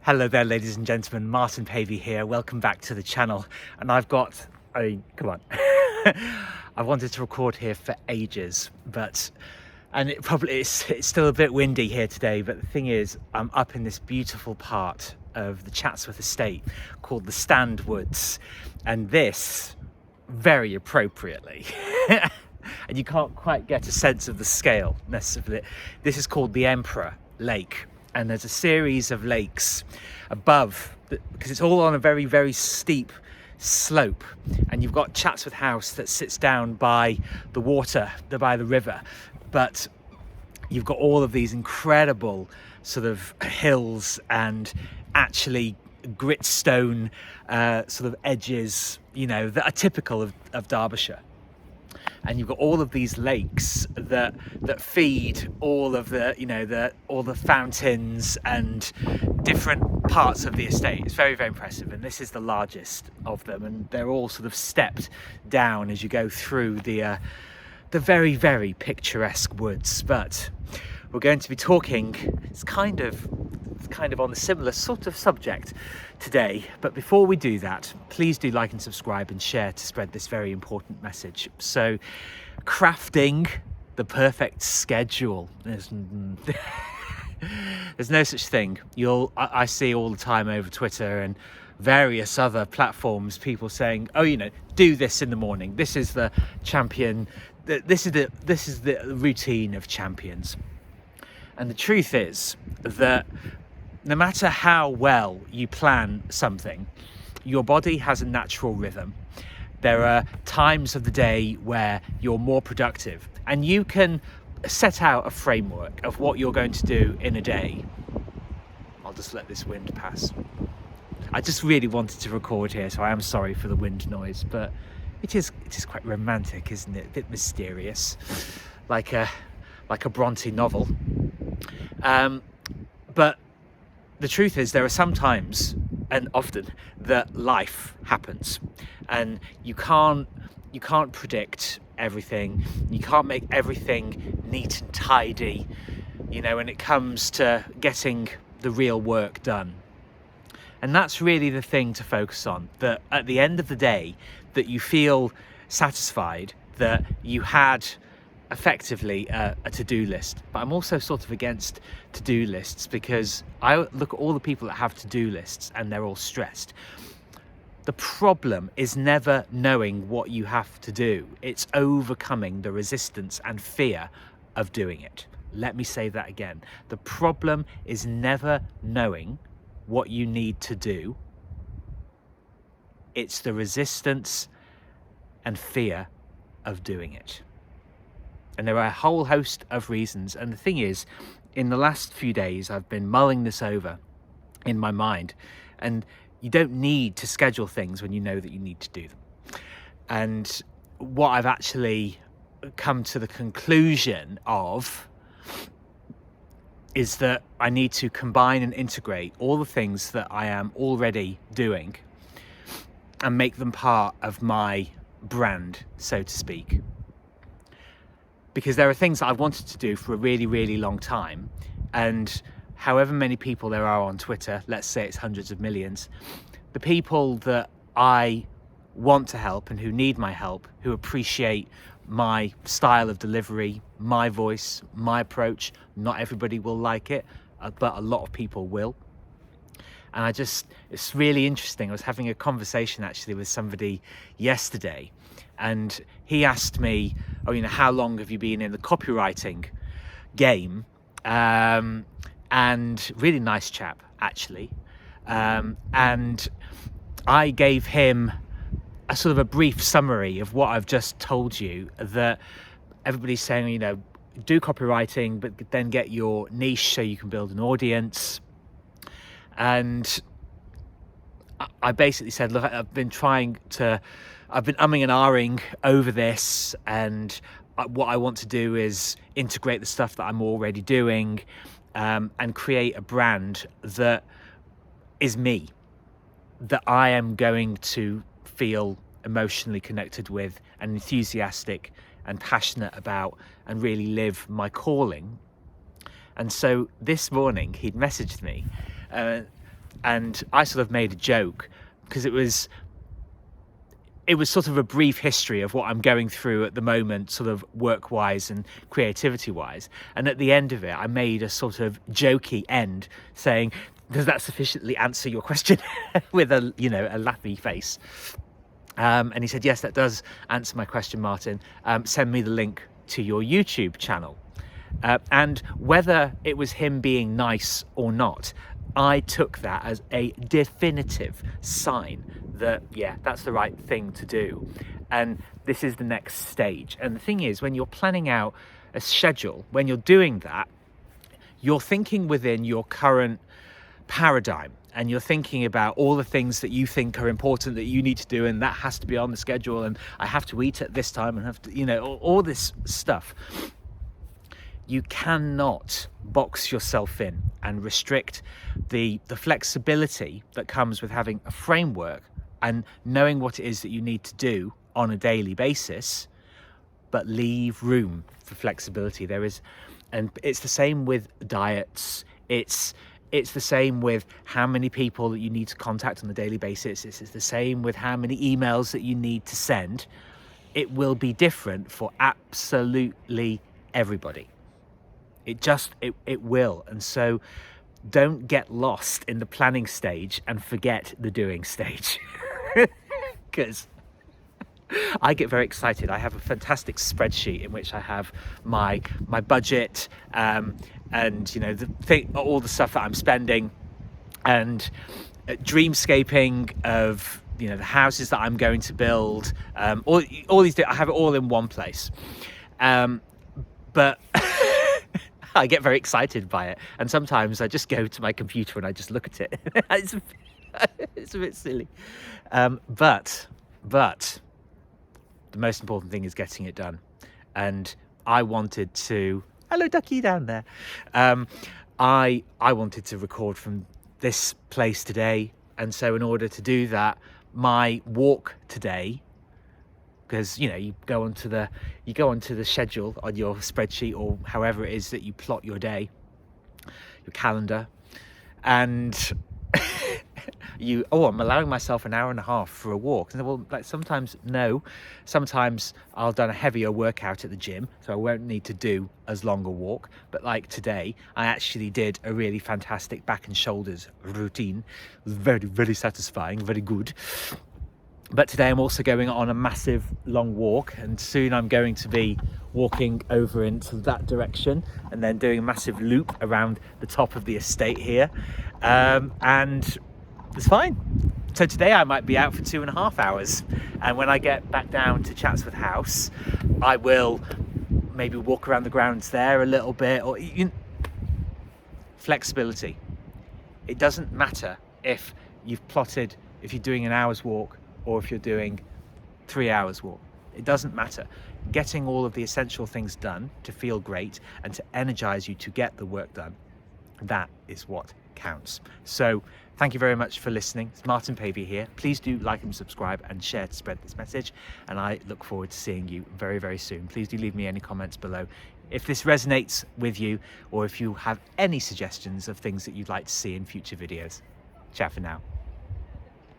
Hello there, ladies and gentlemen. Martin Pavey here. Welcome back to the channel. And I've got, come on. I wanted to record here for ages, and it's still a bit windy here today. But the thing is, I'm up in this beautiful part of the Chatsworth estate called the Stand Woods, and this, very appropriately, and you can't quite get a sense of the scale necessarily. This is called the Emperor Lake. And there's a series of lakes above, because it's all on a very, very steep slope. And you've got Chatsworth House that sits down by the water, by the river. But you've got all of these incredible sort of hills and actually gritstone sort of edges, that are typical of Derbyshire. And you've got all of these lakes that feed all of all the fountains and different parts of the estate. It's very, very impressive, and this is the largest of them, and they're all sort of stepped down as you go through the very, very picturesque woods. But we're going to be talking, it's kind of on a similar sort of subject today. But before we do that, please do like and subscribe and share to spread this very important message. So, crafting the perfect schedule. There's no such thing. I see all the time over Twitter and various other platforms, people saying, do this in the morning. This is the champion. This is the routine of champions. And the truth is that no matter how well you plan something, your body has a natural rhythm. There are times of the day where you're more productive, and you can set out a framework of what you're going to do in a day. I'll just let this wind pass. I just really wanted to record here, so I am sorry for the wind noise, but it is quite romantic, isn't it? A bit mysterious, like a Bronte novel. But the truth is, there are some times, and often, that life happens, and you can't predict everything. You can't make everything neat and tidy, when it comes to getting the real work done. And that's really the thing to focus on, that at the end of the day, that you feel satisfied that you had effectively a to-do list. But I'm also sort of against to-do lists, because I look at all the people that have to-do lists and they're all stressed. The problem is never knowing what you have to do. It's overcoming the resistance and fear of doing it. Let me say that again. The problem is never knowing what you need to do. It's the resistance and fear of doing it. And there are a whole host of reasons. And the thing is, in the last few days, I've been mulling this over in my mind. And you don't need to schedule things when you know that you need to do them. And what I've actually come to the conclusion of is that I need to combine and integrate all the things that I am already doing and make them part of my brand, so to speak. Because there are things that I've wanted to do for a really, really long time, and however many people there are on Twitter, let's say it's hundreds of millions, the people that I want to help and who need my help, who appreciate my style of delivery, my voice, my approach, not everybody will like it, but a lot of people will. And it's really interesting. I was having a conversation actually with somebody yesterday, and he asked me, how long have you been in the copywriting game? And really nice chap, actually. And I gave him a sort of a brief summary of what I've just told you, that everybody's saying, do copywriting, but then get your niche so you can build an audience. And I basically said, look, I've been umming and ahhing over this, and what I want to do is integrate the stuff that I'm already doing, and create a brand that is me, that I am going to feel emotionally connected with and enthusiastic and passionate about, and really live my calling. And so this morning he'd messaged me And I sort of made a joke because it was sort of a brief history of what I'm going through at the moment, sort of work-wise and creativity-wise. And at the end of it, I made a sort of jokey end saying, does that sufficiently answer your question? With a, you know, a laughy face. And he said, yes, that does answer my question, Martin. Send me the link to your YouTube channel. And whether it was him being nice or not, I took that as a definitive sign that, yeah, that's the right thing to do. And this is the next stage. And the thing is, when you're planning out a schedule, when you're doing that, you're thinking within your current paradigm, and you're thinking about all the things that you think are important that you need to do, and that has to be on the schedule, and I have to eat at this time, and have to, you know, all this stuff. You cannot box yourself in and restrict the flexibility that comes with having a framework and knowing what it is that you need to do on a daily basis, but leave room for flexibility. There is, and it's the same with diets. It's the same with how many people that you need to contact on a daily basis. It's the same with how many emails that you need to send. It will be different for absolutely everybody. It will. And so don't get lost in the planning stage and forget the doing stage. Because I get very excited. I have a fantastic spreadsheet in which I have my budget, and you know, all the stuff that I'm spending, and dreamscaping of, you know, the houses that I'm going to build, all these. I have it all in one place, but I get very excited by it, and sometimes I just go to my computer and I just look at it. It's a bit silly, but the most important thing is getting it done. And I wanted to, hello ducky down there, I wanted to record from this place today, and so in order to do that, my walk today, because you know, you go onto the schedule on your spreadsheet, or however it is that you plot your day, your calendar, and I'm allowing myself an hour and a half for a walk. And well, like, sometimes I'll done a heavier workout at the gym, so I won't need to do as long a walk. But like today, I actually did a really fantastic back and shoulders routine. It was very, very satisfying, very good. But today I'm also going on a massive long walk, and soon I'm going to be walking over into that direction and then doing a massive loop around the top of the estate here, and it's fine. So today I might be out for 2.5 hours, and when I get back down to Chatsworth House, I will maybe walk around the grounds there a little bit, or flexibility. It doesn't matter if you're doing an hour's walk or if you're doing 3 hours walk. It doesn't matter. Getting all of the essential things done to feel great and to energize you to get the work done, that is what counts. So thank you very much for listening. It's Martin Pavey here. Please do like and subscribe and share to spread this message, and I look forward to seeing you very, very soon. Please do leave me any comments below if this resonates with you, or if you have any suggestions of things that you'd like to see in future videos. Ciao for now.